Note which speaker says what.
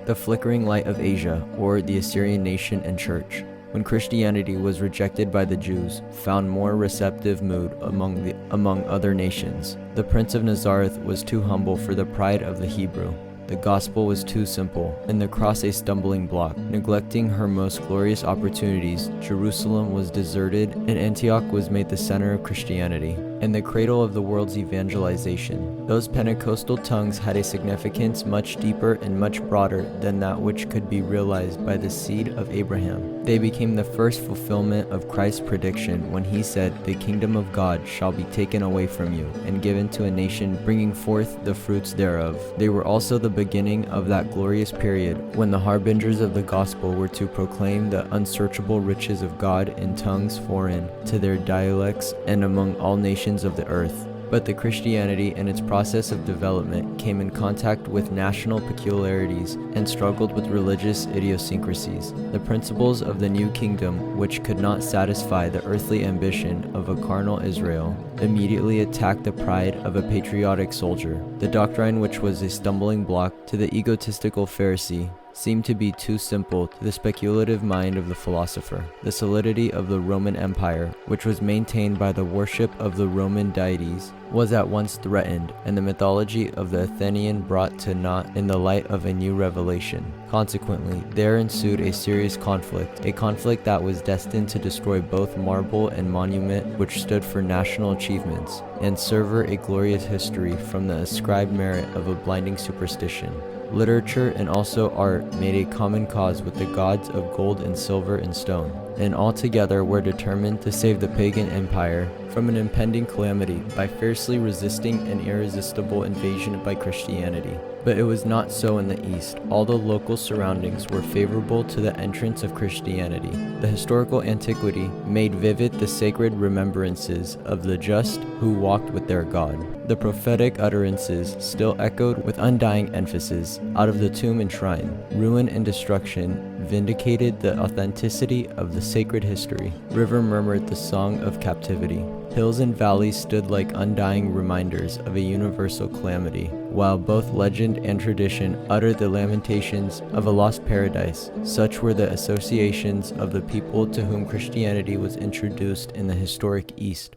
Speaker 1: the flickering light of Asia, or the Assyrian nation and church, when Christianity was rejected by the Jews, found more receptive mood among other nations. The Prince of Nazareth was too humble for the pride of the Hebrew. The gospel was too simple, and the cross a stumbling block. Neglecting her most glorious opportunities, Jerusalem was deserted, and Antioch was made the center of Christianity, and the cradle of the world's evangelization. Those Pentecostal tongues had a significance much deeper and much broader than that which could be realized by the seed of Abraham. They became the first fulfillment of Christ's prediction when he said, "The kingdom of God shall be taken away from you, and given to a nation bringing forth the fruits thereof." They were also the beginning of that glorious period when the harbingers of the gospel were to proclaim the unsearchable riches of God in tongues foreign to their dialects and among all nations of the earth. But the Christianity in its process of development came in contact with national peculiarities and struggled with religious idiosyncrasies. The principles of the new kingdom, which could not satisfy the earthly ambition of a carnal Israel, immediately attacked the pride of a patriotic soldier. The doctrine, which was a stumbling block to the egotistical Pharisee, seemed to be too simple to the speculative mind of the philosopher. The solidity of the Roman Empire, which was maintained by the worship of the Roman deities, was at once threatened, and the mythology of the Athenian brought to naught in the light of a new revelation. Consequently, there ensued a serious conflict, a conflict that was destined to destroy both marble and monument which stood for national achievements, and sever a glorious history from the ascribed merit of a blinding superstition. Literature and also art made a common cause with the gods of gold and silver and stone, and altogether were determined to save the pagan empire from an impending calamity by fiercely resisting an irresistible invasion by Christianity. But it was not so in the East. All the local surroundings were favorable to the entrance of Christianity. The historical antiquity made vivid the sacred remembrances of the just who walked with their God. The prophetic utterances still echoed with undying emphasis out of the tomb and shrine. Ruin and destruction vindicated the authenticity of the sacred history. River murmured the song of captivity. Hills and valleys stood like undying reminders of a universal calamity, while both legend and tradition uttered the lamentations of a lost paradise. Such were the associations of the people to whom Christianity was introduced in the historic East.